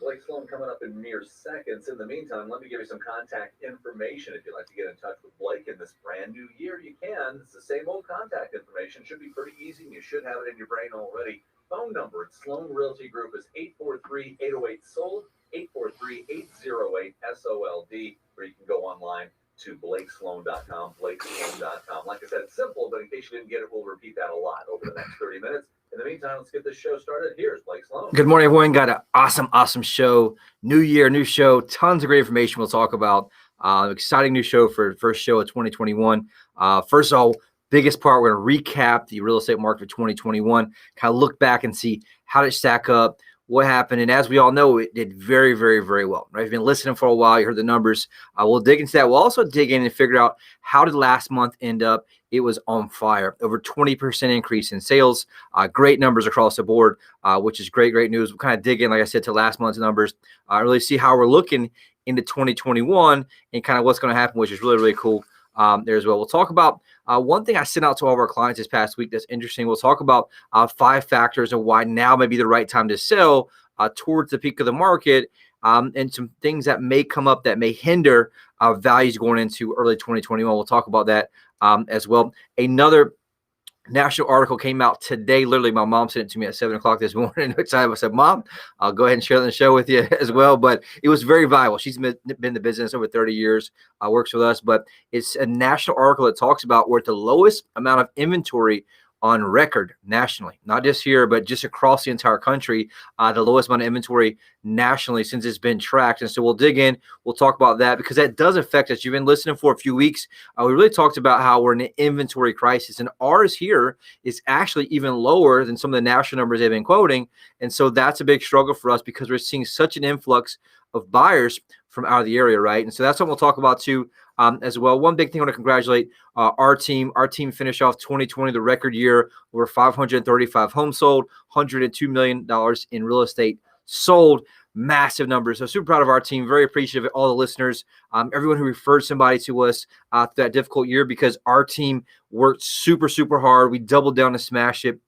Blake Sloan coming up in mere seconds. In the meantime, let me give you some contact information. If you'd like to get in touch with Blake in this brand new year, you can. It's the same old contact information. Should be pretty easy, and you should have it in your brain already. Phone number at Sloan Realty Group is 843-808-SOLD, 843-808-SOLD, or you can go online to blakesloan.com, blakesloan.com. Like I said, it's simple, but in case you didn't get it, we'll repeat that a lot over the next 30 minutes. In the meantime, let's get this show started. Here's Blake Sloan. Good morning, everyone. Got an awesome show. New year, new show. Tons of great information we'll talk about. Exciting new show for the first show of 2021. First of all, biggest part, we're going to recap the real estate market for 2021, kind of look back and see how did it stack up, what happened. And as we all know, it did very well, right? If you've been listening for a while, you heard the numbers. We'll dig into that. We'll also dig in and figure out how did last month end up. It was on fire, over 20% increase in sales, great numbers across the board, which is great news. We'll kind of dig in, like I said, to last month's numbers, really see how we're looking into 2021 and kind of what's going to happen, which is really cool there as well. We'll talk about one thing I sent out to all of our clients this past week that's interesting. We'll talk about 5 factors of why now may be the right time to sell towards the peak of the market, and some things that may come up that may hinder values going into early 2021. We'll talk about that as well. Another national article came out today. Literally, my mom sent it to me at 7 o'clock this morning. I said, Mom, I'll go ahead and share the show with you as well. But it was very valuable. She's been in the business over 30 years, works with us. But it's a national article that talks about we're at the lowest amount of inventory on record nationally, not just here, but just across the entire country, the lowest amount of inventory nationally since it's been tracked. And so we'll dig in, we'll talk about that because that does affect us. You've been listening for a few weeks. We really talked about how we're in an inventory crisis, and ours here is actually even lower than some of the national numbers they've been quoting. And so that's a big struggle for us because we're seeing such an influx of buyers from out of the area, right? And so that's what we'll talk about too. As well. One big thing I want to congratulate our team. Our team finished off 2020, the record year, over 535 homes sold, $102 million in real estate sold. Massive numbers. So super proud of our team. Very appreciative of all the listeners, everyone who referred somebody to us through that difficult year, because our team worked super hard. We doubled down to smash it.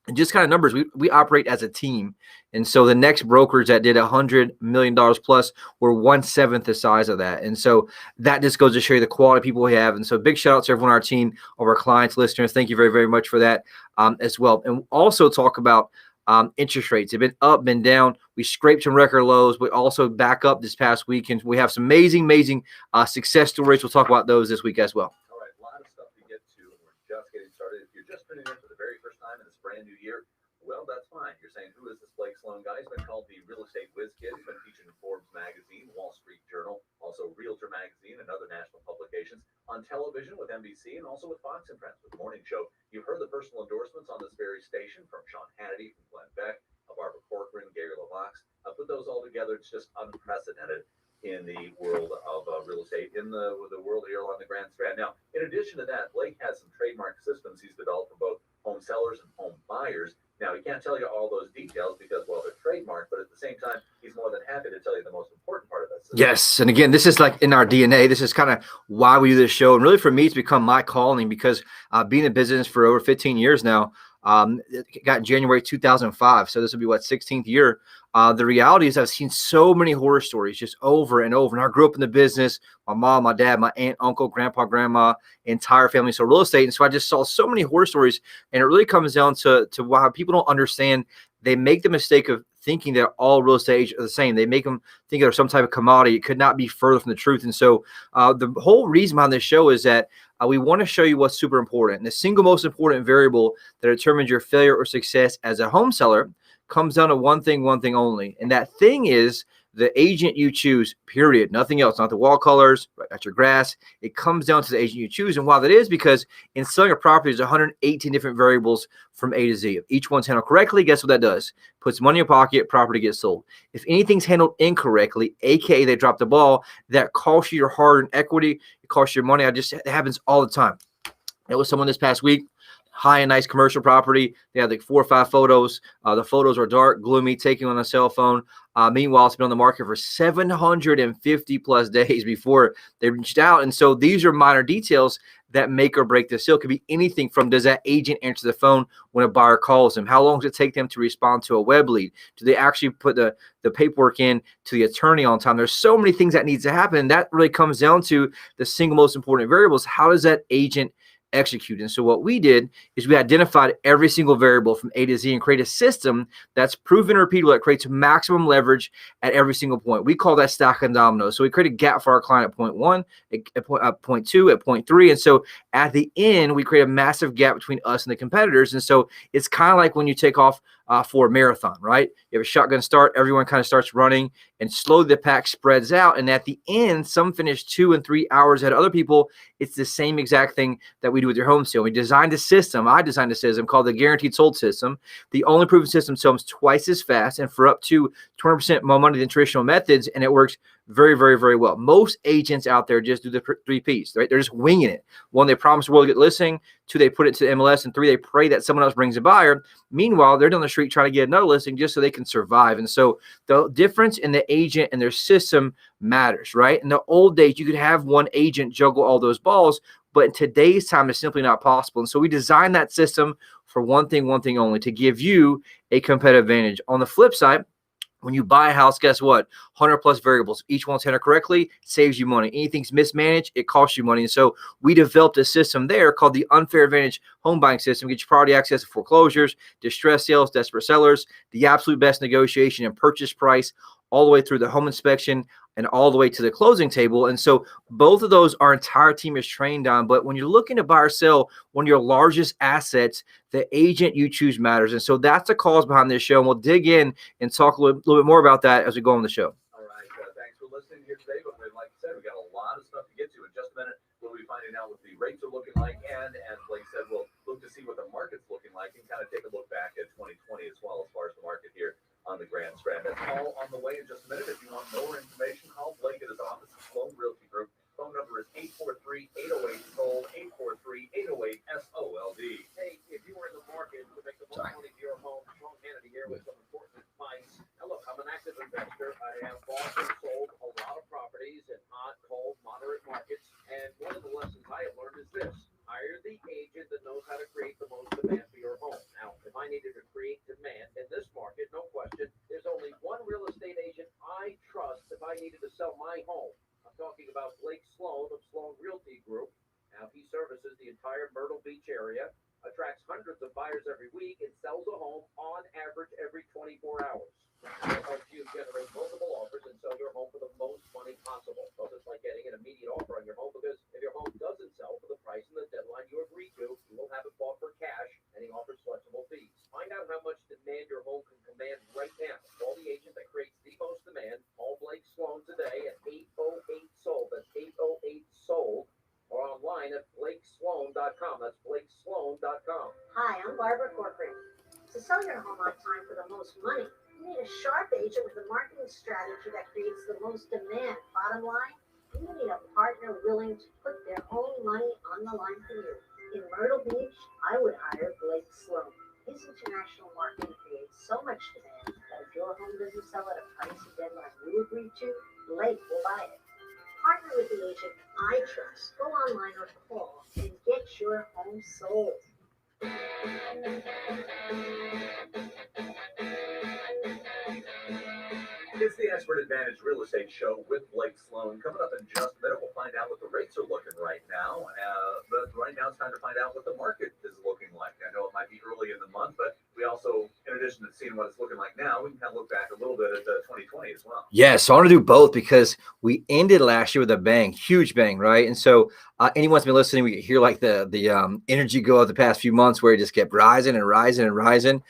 And just kind of numbers, we operate as a team. And so the next brokers that did $100 million plus were 1/7 the size of that. And so that just goes to show you the quality of people we have. And so big shout out to everyone on our team, of our clients, listeners. Thank you very much for that as well. And also talk about interest rates. They've been up, been down. We scraped some record lows. We also back up this past week. And we have some amazing success stories. We'll talk about those this week as well. All right, a lot of stuff to get to, and we're just getting started. If you're just tuning in for the very first time in this brand new year, well, that's fine. You're saying, who is this Blake Sloan guy? He's been called the real estate whiz kid. He's been featured in Forbes magazine, Wall Street Journal, also Realtor magazine, and other national publications, on television with NBC and also with Fox and Friends with the morning show. You've heard the personal endorsements on this very station from Sean Hannity, from Glenn Beck, Barbara Corcoran, Gary LaVox. Put those all together. It's just unprecedented in the world of real estate, in the world here along the Grand Strand. Now, in addition to that, Blake has some trademark systems he's developed for both home sellers and home buyers. Now, he can't tell you all those details because, well, they're trademarked, but at the same time, he's more than happy to tell you the most important part of this. Yes. And again, this is like in our DNA. This is kind of why we do this show. And really for me, it's become my calling because being in business for over 15 years now, it got in January 2005. So this will be 16th year. The reality is I've seen so many horror stories just over and over. And I grew up in the business, my mom, my dad, my aunt, uncle, grandpa, grandma, entire family. So real estate. And so I just saw so many horror stories, and it really comes down to why people don't understand. They make the mistake of thinking that all real estate agents are the same. They make them think they're some type of commodity. It could not be further from the truth. And so the whole reason behind this show is that we want to show you what's super important. And the single most important variable that determines your failure or success as a home seller comes down to one thing only. And that thing is the agent you choose, period. Nothing else, not the wall colors, not your grass. It comes down to the agent you choose. And while that is because in selling a property, there's 118 different variables from A to Z. If each one's handled correctly, guess what that does? Puts money in your pocket, property gets sold. If anything's handled incorrectly, AKA they drop the ball, that costs you your hard-earned equity, it costs you your money. It happens all the time. It was someone this past week, high and nice commercial property. They had like 4 or 5 photos. The photos are dark, gloomy, taken on a cell phone. Meanwhile, it's been on the market for 750 plus days before they reached out. And so these are minor details that make or break the sale. It could be anything from, does that agent answer the phone when a buyer calls them? How long does it take them to respond to a web lead? Do they actually put the paperwork in to the attorney on time? There's so many things that needs to happen. And that really comes down to the single most important variables. How does that agent execute? And so what we did is we identified every single variable from A to Z and create a system that's proven and repeatable, that creates maximum leverage at every single point. We call that stacking dominoes. So we create a gap for our client at point 1, at point 2, at point 3. And so at the end, we create a massive gap between us and the competitors. And so it's kind of like when you take off for a marathon, right? You have a shotgun start, everyone kind of starts running, and slowly the pack spreads out. And at the end, some finish 2 and 3 hours ahead of other people. It's the same exact thing that we do with your home sale. We designed a system. I designed a system called the Guaranteed Sold System. The only proven system sells twice as fast and for up to 20% more money than traditional methods. And it works very, very, very well. Most agents out there just do the 3 Ps, right? They're just winging it. 1, they promise the world to get listing. 2, they put it to the MLS. And 3, they pray that someone else brings a buyer. Meanwhile, they're down the street trying to get another listing just so they can survive. And so the difference in the agent and their system matters, right? In the old days, you could have one agent juggle all those balls, but in today's time, it's simply not possible. And so we designed that system for one thing only, to give you a competitive advantage. On the flip side, when you buy a house, guess what? 100 plus variables. Each one's handled correctly, saves you money. Anything's mismanaged, it costs you money. And so we developed a system there called the Unfair Advantage Home Buying System. Get you priority access to foreclosures, distress sales, desperate sellers, the absolute best negotiation and purchase price, all the way through the home inspection and all the way to the closing table. And so both of those our entire team is trained on. But when you're looking to buy or sell one of your largest assets, the agent you choose matters. And so that's the cause behind this show. And we'll dig in and talk a little bit more about that as we go on the show. All right. Thanks for listening here today. But like I said, we got a lot of stuff to get to. In just a minute, we'll be finding out what the rates are looking like. And as Blake said, we'll look to see what the market's looking like and kind of take a look back at 2020 as well as far as the market here on the Grand Strand. That's all on the way in just a minute. If you want more information, call Blake at his office at Sloan Realty Group. Phone number is 843-808-SOLD, 843-808-SOLD. Hey, if you were in the market to make the most money for your home, Sean Hannity here with some important advice. Now look, I'm an active investor. I have bought and sold a lot of properties in hot, cold, moderate markets. And one of the lessons I have learned is this: hire the agent that knows how to create the most demand for your home. Now, if I needed to create demand in this market, no question, there's only one real estate agent I trust if I needed to sell my home. I'm talking about Blake Sloan of Sloan Realty Group. Now, he services the entire Myrtle Beach area, attracts hundreds of buyers every week, and sells a home on average every 24 hours. It helps you generate multiple offers and sell your home for the most money possible. So it's like getting an immediate offer on your home, because if your home doesn't sell for the price and the deadline you agree to, you will have it bought for cash, and he offers flexible fees. Find out how much demand your home can command right now. Call the agent that creates the most demand. Call Blake Sloan today at 808-SOLD. That's 808-SOLD. Or online at blakesloan.com. That's blakesloan.com. Hi, I'm Barbara Corcoran. To sell your home on time for the most money, you need a sharp agent with a marketing strategy that creates the most demand. Bottom line, you need a partner willing to put their own money on the line for you. In Myrtle Beach, I would hire Blake Sloan. His international marketing creates so much demand that if your home doesn't sell at a price and deadline you agree to, Blake will buy it. Partner with the agent I trust. Go online or call and get your home sold. It's the Expert Advantage Real Estate Show with Blake Sloan. Coming up in just a minute, we'll find out what the rates are looking right now. But right now, it's time to find out what the market is looking like. I know it might be early in the month, but we also, in addition to seeing what it's looking like now, we can kind of look back a little bit at 2020 as well. Yeah, so I want to do both because we ended last year with a bang, huge bang, right? And so anyone's been listening, we hear like the energy go of the past few months where it just kept rising and rising and rising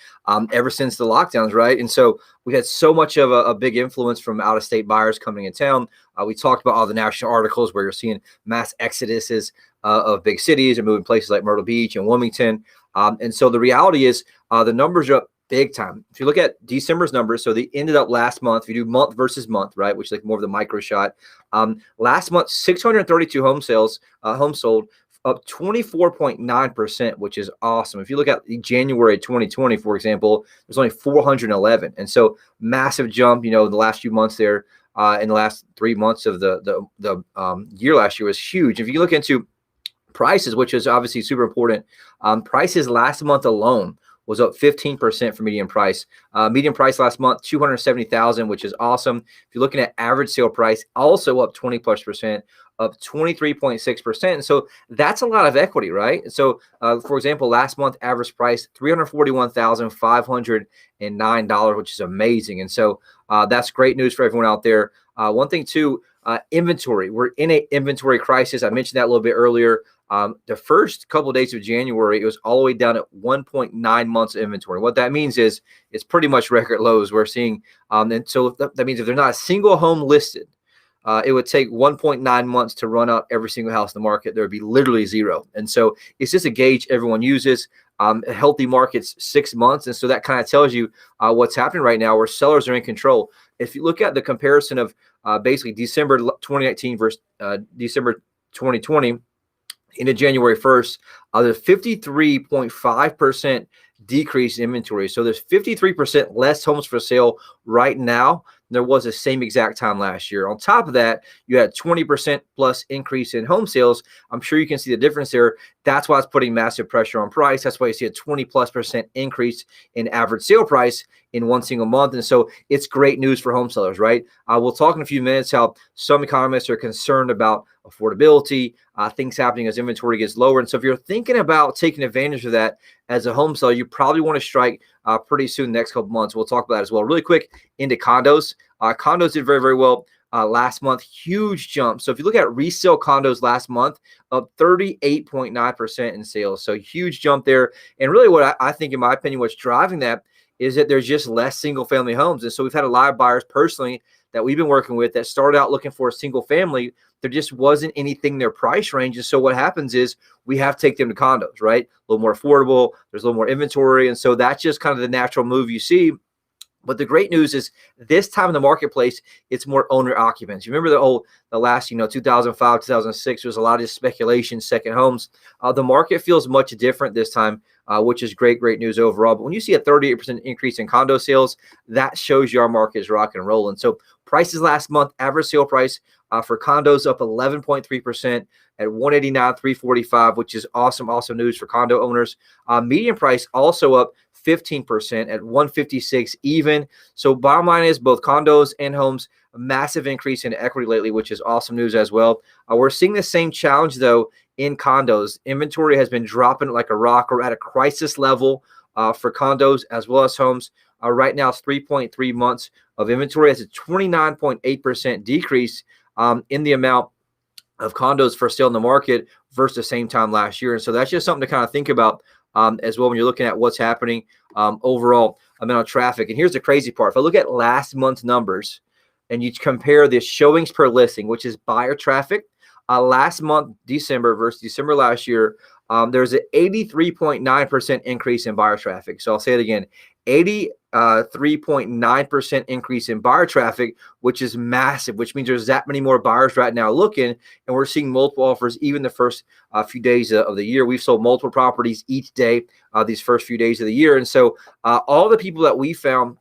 ever since the lockdowns, right? And so we had so much of a big influence from out-of-state buyers coming in town. We talked about all the national articles where you're seeing mass exoduses of big cities and moving places like Myrtle Beach and Wilmington. And so the reality is the numbers are up big time. If you look at December's numbers, so they ended up last month, if you do month versus month, right, which is like more of the micro shot. Last month, 632 homes sold, up 24.9%, which is awesome. If you look at January 2020, for example, there's only 411. And so massive jump, in the last few months there, in the last 3 months of the year last year was huge. If you look into prices, which is obviously super important. Prices last month alone was up 15% for median price. Median price last month, 270,000, which is awesome. If you're looking at average sale price, also up 20+%, up 23.6%. And so that's a lot of equity, right? So, for example, last month average price $341,509, which is amazing. And so that's great news for everyone out there. One thing too, inventory. We're in an inventory crisis. I mentioned that a little bit earlier. The first couple of days of January, it was all the way down at 1.9 months of inventory. What that means is it's pretty much record lows we're seeing. And so that means if there's not a single home listed, it would take 1.9 months to run up every single house in the market. There would be literally zero. And so it's just a gauge everyone uses. A healthy market's 6 months. And so that kind of tells you what's happening right now, where sellers are in control. If you look at the comparison of basically December 2019 versus December 2020, into January 1st, there's 53.5% decrease in inventory. So there's 53% less homes for sale right now than there was the same exact time last year. On top of that, you had 20% plus increase in home sales. I'm sure you can see the difference there. That's why it's putting massive pressure on price. That's why you see a 20+% increase in average sale price in one single month. And so it's great news for home sellers, right? We'll talk in a few minutes how some economists are concerned about affordability, things happening as inventory gets lower. And so if you're thinking about taking advantage of that as a home seller, you probably want to strike pretty soon, the next couple months. We'll talk about that as well. Really quick, into condos. Condos did very, very well last month. Huge jump. So if you look at resale condos last month, up 38.9% in sales. So huge jump there. And really what I think, in my opinion, what's driving that is that there's just less single family homes. And so we've had a lot of buyers personally that we've been working with that started out looking for a single family. There just wasn't anything in their price range. And so what happens is we have to take them to condos, right? A little more affordable. There's a little more inventory. And so that's just kind of the natural move you see. But the great news is this time in the marketplace, it's more owner occupants. You remember the last, 2005, 2006, there was a lot of speculation, second homes. The market feels much different this time, which is great news overall. But when you see a 38% increase in condo sales, that shows you our market is rock and rolling. So prices last month, average sale price for condos up 11.3% at $189,345, which is awesome news for condo owners. Median price also up 15% at $156 even. So bottom line is both condos and homes, a massive increase in equity lately, which is awesome news as well. We're seeing the same challenge though in condos. Inventory has been dropping like a rock. We're at a crisis level for condos as well as homes. Right now it's 3.3 months of inventory. That's a 29.8% decrease in the amount of condos for sale in the market versus the same time last year. And so that's just something to kind of think about as well when you're looking at what's happening overall amount of traffic. And here's the crazy part. If I look at last month's numbers and you compare the showings per listing, which is buyer traffic, last month, December versus December last year, there's an 83.9% increase in buyer traffic. So I'll say it again, 83.9% increase in buyer traffic, which is massive, which means there's that many more buyers right now looking, and we're seeing multiple offers even the first few days of the year. We've sold multiple properties each day these first few days of the year. And so all the people that we found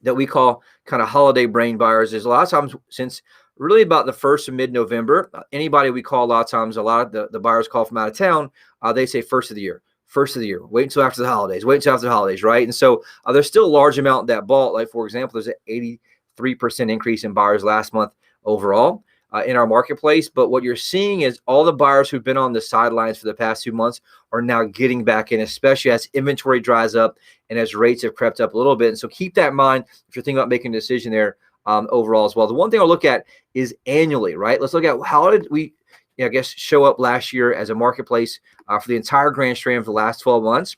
that we call kind of holiday brain buyers is a lot of times since really about the first of mid-November, anybody we call a lot of times, a lot of the buyers call from out of town, they say first of the year, wait until after the holidays, right? And so there's still a large amount that bought. Like, for example, there's an 83% increase in buyers last month overall in our marketplace. But what you're seeing is all the buyers who've been on the sidelines for the past 2 months are now getting back in, especially as inventory dries up and as rates have crept up a little bit. And so keep that in mind if you're thinking about making a decision there overall as well. The one thing I'll look at is annually, right? Let's look at how did we, show up last year as a marketplace for the entire Grand Strand for the last 12 months.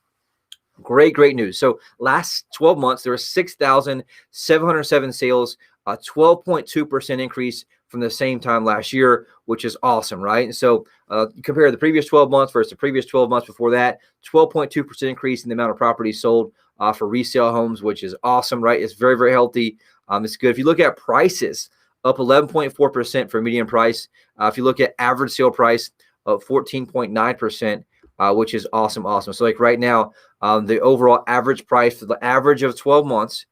Great news. So last 12 months, there were 6,707 sales, a 12.2% increase from the same time last year, which is awesome, right? And so you compare the previous 12 months versus the previous 12 months before that, 12.2% increase in the amount of properties sold for resale homes, which is awesome, right? It's very healthy. It's good. If you look at prices, up 11.4% for median price. If you look at average sale price, up 14.9%, which is awesome. So like right now, the overall average price for the average of 12 months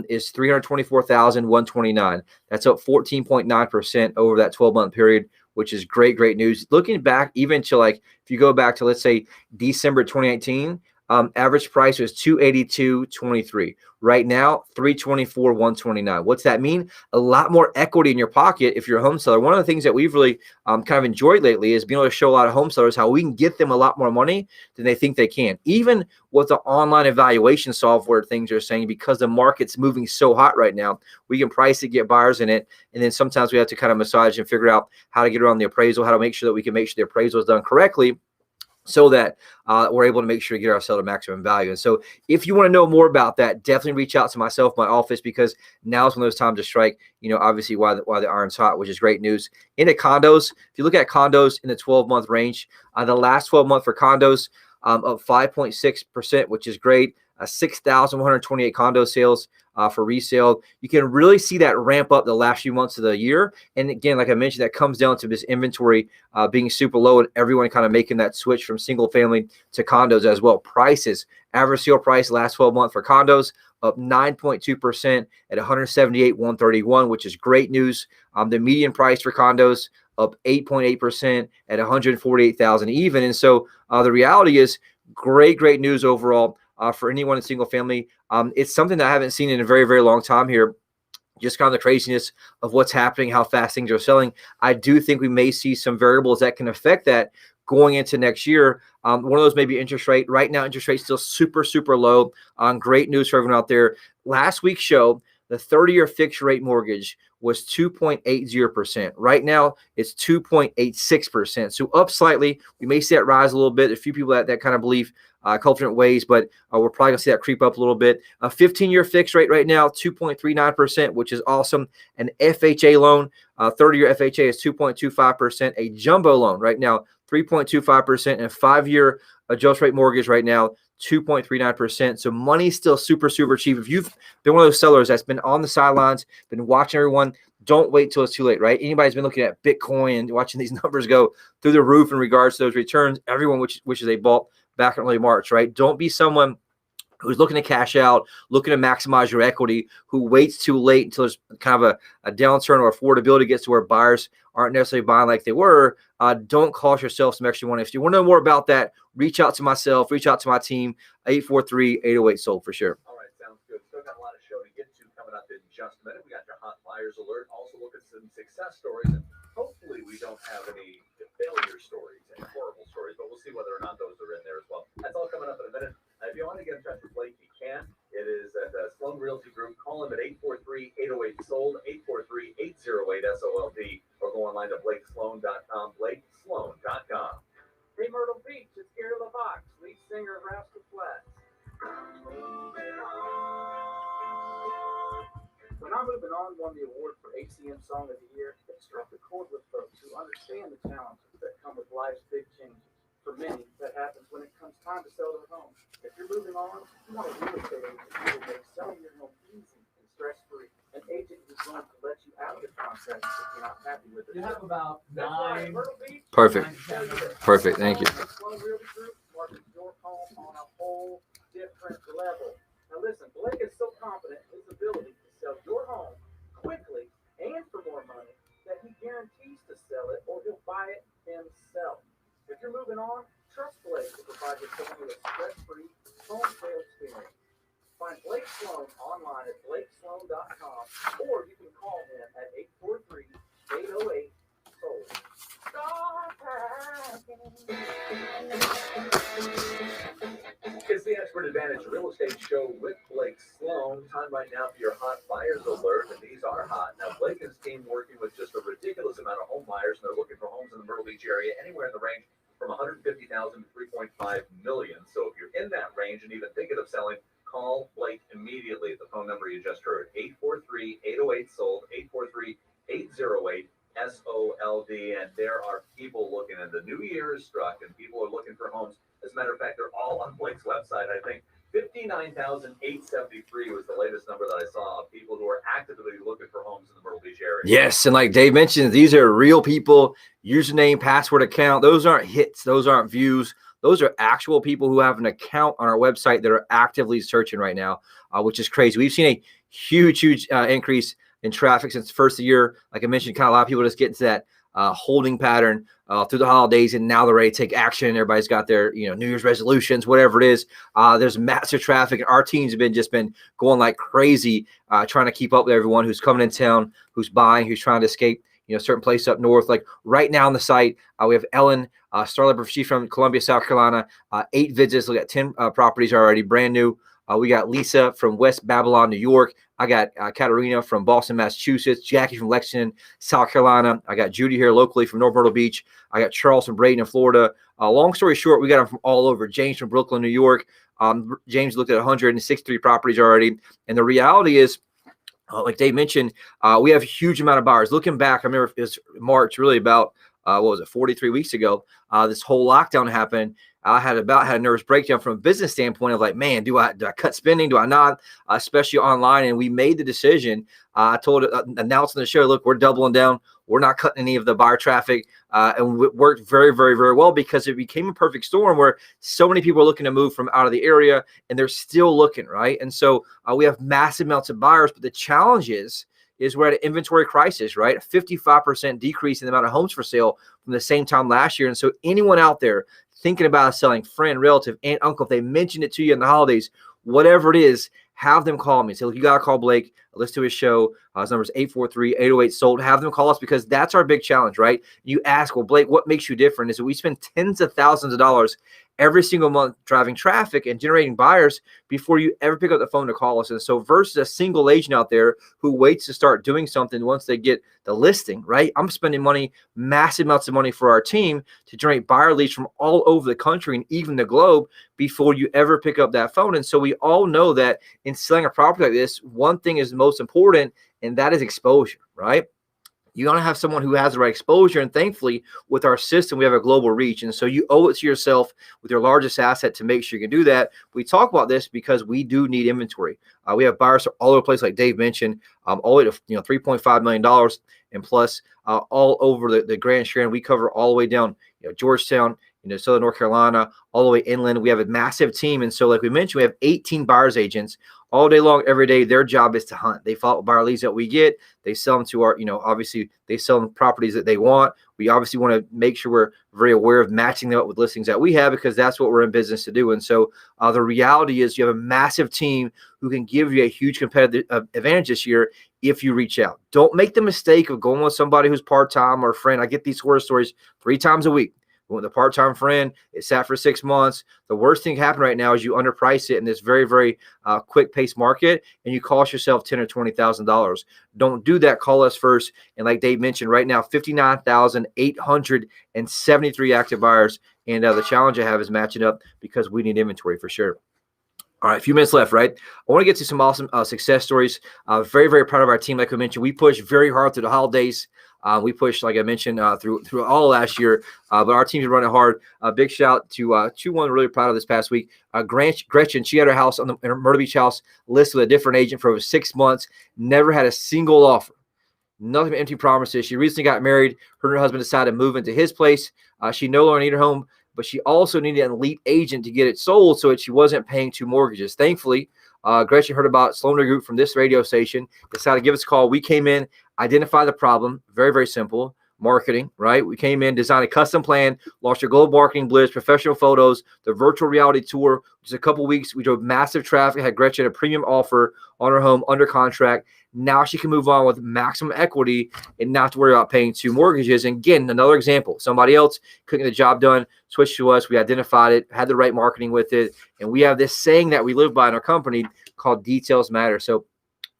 is $324,129. That's up 14.9% over that 12-month period, which is great, great news. Looking back, even to like, if you go back to, let's say, December 2019, average price was $282.23. Right now, $324.129. What's that mean? A lot more equity in your pocket if you're a home seller. One of the things that we've really kind of enjoyed lately is being able to show a lot of home sellers how we can get them a lot more money than they think they can. Even what the online evaluation software things are saying, because the market's moving so hot right now, we can price it, get buyers in it, and then sometimes we have to kind of massage and figure out how to get around the appraisal, how to make sure that we can make sure the appraisal is done correctly, so that we're able to make sure to get our seller maximum value. And so if you want to know more about that, definitely reach out to myself, my office, because now is one of those times to strike, obviously while the iron's hot, which is great news. Into condos, if you look at condos in the 12-month range, the last 12 months for condos, up 5.6%, which is great. 6,128 condo sales for resale. You can really see that ramp up the last few months of the year. And again, like I mentioned, that comes down to this inventory being super low and everyone kind of making that switch from single family to condos as well. Prices, average sale price last 12 months for condos up 9.2% at $178,131, which is great news. The median price for condos up 8.8% at $148,000 even. And so the reality is great news overall. For anyone in single family. It's something that I haven't seen in a very, very long time here. Just kind of the craziness of what's happening, how fast things are selling. I do think we may see some variables that can affect that going into next year. One of those may be interest rate. Right now, interest rate still super, super low. Great news for everyone out there. Last week's show, the 30-year fixed rate mortgage was 2.80%. Right now, it's 2.86%. So up slightly. We may see that rise a little bit. A few people that kind of believe a couple different ways, but we're probably going to see that creep up a little bit. A 15-year fixed rate right now, 2.39%, which is awesome. An FHA loan, 30-year FHA is 2.25%. A jumbo loan right now, 3.25%. And a 5-year adjust rate mortgage right now, 2.39%. So money's still super, super cheap. If you've been one of those sellers that's been on the sidelines, been watching everyone, don't wait till it's too late, right? Anybody's been looking at Bitcoin and watching these numbers go through the roof in regards to those returns. Everyone wishes they bought back in early March, right? Don't be someone who's looking to cash out, looking to maximize your equity, who waits too late until there's kind of a downturn or affordability gets to where buyers aren't necessarily buying like they were. Don't cost yourself some extra money. If you want to know more about that, reach out to myself, reach out to my team, 843-808-SOLD for sure. All right, sounds good. Still got a lot of show to get to coming up in just a minute. We got your hot buyers alert. Also look at some success stories, and hopefully we don't have any failure stories and horrible stories, but we'll see whether or not those are in there as well. That's all coming up in a minute. If you want to get in touch with Blake, you can. It is at Sloan Realty Group. Call him at 843-808-SOLD, 843-808-SOLD, or go online to blakesloan.com, blakesloan.com. Hey, Myrtle Beach, it's Gary LaVox, lead singer of Rascal Flatts. When I'm Moving On won the award for ACM Song of the Year, it struck a chord with folks who understand the challenges that come with life's big changes. For many, that happens when it comes time to sell their home. If you're moving on, you want a real estate agent who will make selling your home easy and stress-free. An agent who's going to let you out of the contract if you're not happy with it. You have about That's right, 9. Myrtle Beach. Perfect. Perfect. Thank you. Sloan Realty Group markets your home on a whole different level. Now listen, Blake is so confident in his ability to sell your home quickly and for more money that he guarantees to sell it or he'll buy it himself. If you're moving on, trust Blake to provide your family a stress-free home sale experience. Find Blake Sloan online at blakesloan.com, or you can call him at 843-808-SOLD. It's the Expert Advantage Real Estate Show with Blake Sloan. Time right now for your hot buyers alert, and these are hot. Now, Blake and his team working with just a ridiculous amount of home buyers, and they're looking for homes in the Myrtle Beach area, anywhere in the range from $150,000 to $3.5 million. So if you're in that range and even thinking of selling, call Blake immediately at the phone number you just heard, 843-808-SOLD, 843-808-SOLD. And there are people looking, and the new year is struck, and people are looking for homes. As a matter of fact, they're all on Blake's website, I think. 59,873 was the latest number that I saw of people who are actively looking for homes in the Myrtle Beach area. Yes, and like Dave mentioned, these are real people, username, password account. Those aren't hits. Those aren't views. Those are actual people who have an account on our website that are actively searching right now, which is crazy. We've seen a huge increase in traffic since the first of the year. Like I mentioned, kind of a lot of people just getting to that holding pattern through the holidays, and now they're ready to take action. Everybody's got their New Year's resolutions, whatever it is. There's massive traffic, and our teams have just been going like crazy, trying to keep up with everyone who's coming in town, who's buying, who's trying to escape certain place up north. Like right now on the site, we have Ellen Starlip. She's from Columbia, South Carolina. 8 visits. We got 10 properties already, brand new. We got Lisa from West Babylon, New York. I got Katarina from Boston, Massachusetts. Jackie from Lexington, South Carolina. I got Judy here locally from North Myrtle Beach. I got Charles from Braden in Florida. Long story short, we got them from all over. James from Brooklyn, New York. James looked at 163 properties already. And the reality is, like Dave mentioned, we have a huge amount of buyers. Looking back, I remember it was March, really about, 43 weeks ago, this whole lockdown happened. I had a nervous breakdown from a business standpoint of like, man, do I cut spending? Do I not? Especially online. And we made the decision. I announced on the show, look, we're doubling down. We're not cutting any of the buyer traffic. And it worked very, very, very well because it became a perfect storm where so many people are looking to move from out of the area and they're still looking, right? And so we have massive amounts of buyers, but the challenge is we're at an inventory crisis, right? A 55% decrease in the amount of homes for sale from the same time last year. And so anyone out there thinking about selling, friend, relative, aunt, uncle, if they mentioned it to you in the holidays, whatever it is, have them call me. Say, look, you got to call Blake. Listen to his show. His number is 843-808-SOLD. Have them call us because that's our big challenge, right? You ask, well, Blake, what makes you different? Is that we spend tens of thousands of dollars every single month driving traffic and generating buyers before you ever pick up the phone to call us. And so versus a single agent out there who waits to start doing something once they get the listing, right? I'm spending money, massive amounts of money for our team to generate buyer leads from all over the country and even the globe before you ever pick up that phone. And so we all know that in selling a property like this, one thing is the most important, and that is exposure, right? You want to have someone who has the right exposure. And thankfully, with our system, we have a global reach. And so you owe it to yourself with your largest asset to make sure you can do that. We talk about this because we do need inventory. We have buyers all over the place, like Dave mentioned, all the way to $3.5 million and plus all over the Grand Strand. We cover all the way down Georgetown, Southern North Carolina, all the way inland. We have a massive team. And so like we mentioned, we have 18 buyers agents all day long, every day. Their job is to hunt. They follow buyer leads that we get. They sell them to our, obviously they sell them properties that they want. We obviously want to make sure we're very aware of matching them up with listings that we have because that's what we're in business to do. And so the reality is you have a massive team who can give you a huge competitive advantage this year if you reach out. Don't make the mistake of going with somebody who's part-time or a friend. I get these horror stories 3 times a week. With a part-time friend, it sat for 6 months. The worst thing happen right now is you underprice it in this very, very quick-paced market, and you cost yourself $10,000 or $20,000. Don't do that. Call us first. And like Dave mentioned, right now, 59,873 active buyers. And the challenge I have is matching up because we need inventory for sure. All right, a few minutes left, right? I want to get to some awesome success stories. Very, very proud of our team. Like I mentioned, we pushed very hard through the holidays. We pushed, like I mentioned, through all last year, but our team's running hard. Big shout to one really proud of this past week. Gretchen, she had her house her Myrtle Beach house listed with a different agent for over 6 months, never had a single offer. Nothing but empty promises. She recently got married. Her and her husband decided to move into his place. She no longer needed her home, but she also needed an elite agent to get it sold so that she wasn't paying 2 mortgages. Thankfully, Gretchen heard about Sloan Group from this radio station, decided to give us a call. We came in, identified the problem, very, very simple, marketing, right? We came in, designed a custom plan, launched a global marketing blitz, professional photos, the virtual reality tour, just a couple weeks. We drove massive traffic, had Gretchen a premium offer on her home under contract. Now she can move on with maximum equity and not to worry about paying 2 mortgages. And again, another example, somebody else couldn't get the job done, switched to us. We identified it, had the right marketing with it. And we have this saying that we live by in our company called details matter. So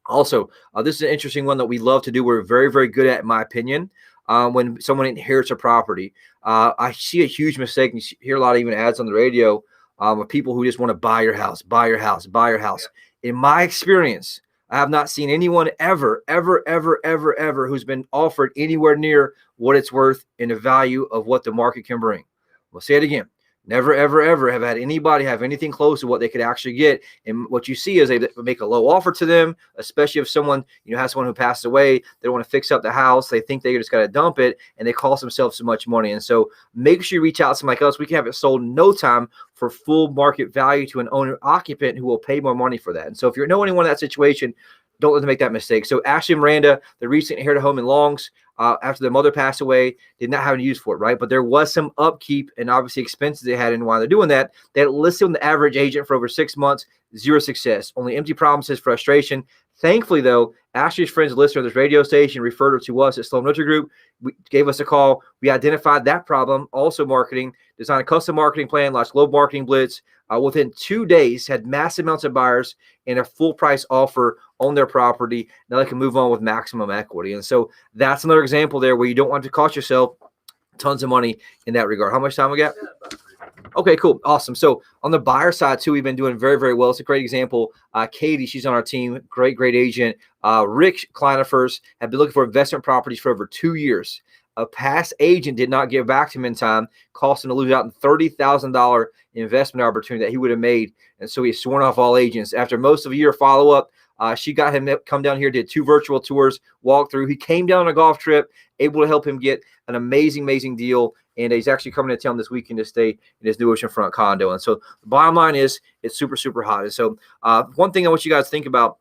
also, this is an interesting one that we love to do. We're very, very good at, in my opinion, when someone inherits a property. I see a huge mistake. And you hear a lot of even ads on the radio of people who just want to buy your house, buy your house, buy your house. In my experience, I have not seen anyone ever who's been offered anywhere near what it's worth and the value of what the market can bring. We'll say it again. Never, ever have had anybody have anything close to what they could actually get. And what you see is they make a low offer to them, especially if someone, has someone who passed away. They want to fix up the house. They think they just got to dump it, and they cost themselves so much money. And so make sure you reach out to somebody like us. We can have it sold in no time for full market value to an owner occupant who will pay more money for that. And so if you know anyone in that situation, don't let them make that mistake. So Ashley and Miranda, they recently inherited a home in Longs. after their mother passed away, did not have any use for it, right? But there was some upkeep and obviously expenses they had, and while they're doing that, they had listed on the average agent for over 6 months, zero success, only empty promises, frustration. Thankfully, though, Ashley's friends, listener of this radio station, referred her to us at Sloan Realty Group. We gave us a call. We identified that problem, also marketing, designed a custom marketing plan, launched Globe Marketing Blitz. Within 2 days, had massive amounts of buyers and a full price offer on their property. Now they can move on with maximum equity. And so that's another example there where you don't want to cost yourself tons of money in that regard. How much time we got? Okay, cool. Awesome. So on the buyer side too, we've been doing very, very well. It's a great example. Katie, she's on our team. Great agent. Rick Kleinefers have been looking for investment properties for over 2 years. A past agent did not get back to him in time, cost him to lose out on $30,000 investment opportunity that he would have made. And so he's sworn off all agents. After most of a year follow-up, she got him to come down here, did 2 virtual tours, walked through. He came down on a golf trip, able to help him get an amazing deal. And he's actually coming to town this weekend to stay in his new oceanfront condo. And so the bottom line is it's super, super hot. And so one thing I want you guys to think about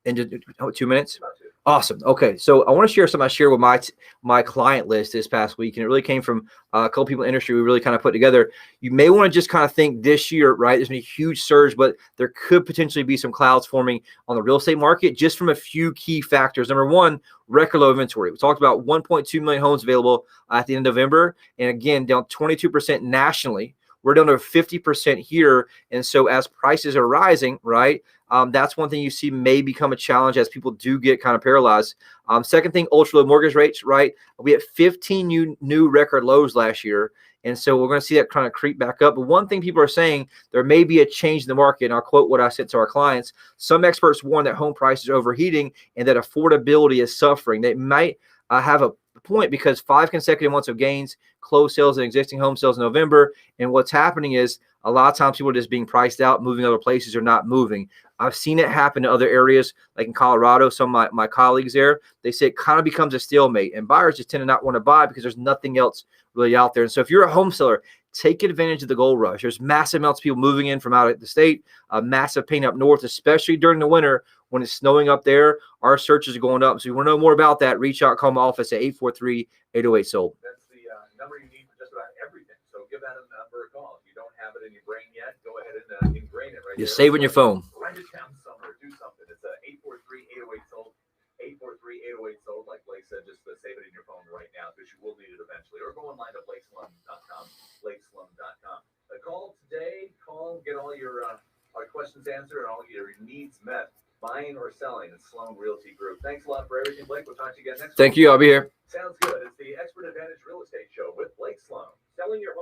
in just 2 minutes. Awesome. Okay. So I want to share something I shared with my client list this past week. And it really came from a couple people in the industry we really kind of put together. You may want to just kind of think this year, right? There's been a huge surge, but there could potentially be some clouds forming on the real estate market just from a few key factors. Number one, record low inventory. We talked about 1.2 million homes available at the end of November. And again, down 22% nationally. We're down to 50% here. And so as prices are rising, right, that's one thing you see may become a challenge as people do get kind of paralyzed. Second thing, ultra low mortgage rates, right? We had 15 new record lows last year. And so we're going to see that kind of creep back up. But one thing people are saying, there may be a change in the market. And I'll quote what I said to our clients. Some experts warn that home prices are overheating and that affordability is suffering. They might have a point because 5 consecutive months of gains, closed sales and existing home sales in November. And what's happening is a lot of times people are just being priced out, moving other places or not moving. I've seen it happen in other areas, like in Colorado. Some of my colleagues there, they say it kind of becomes a stalemate, and buyers just tend to not want to buy because there's nothing else really out there. And so if you're a home seller, take advantage of the gold rush. There's massive amounts of people moving in from out of the state, massive pain up north, especially during the winter when it's snowing up there. Our searches are going up. So if you want to know more about that, reach out, call my office at 843-808-SOLD. That's the number you need for just about everything. So give that a number a call. If you don't have it in your brain yet, go ahead and ingrain it right Just there. save it in your phone. Write it down somewhere. Do something. It's 843-808-SOLD. 843-808-SOLD. Like Blake said, just save it in your phone right now because you will need it eventually. Or go online to BlakeSloan.com. BlakeSloan.com. Call today. Call. Get all your questions answered and all your needs met. Buying or selling at Sloan Realty Group. Thanks a lot for everything, Blake. We'll talk to you again next week. Thank you. I'll be here. Sounds good. It's the Expert Advantage Real Estate Show with Blake Sloan. Selling your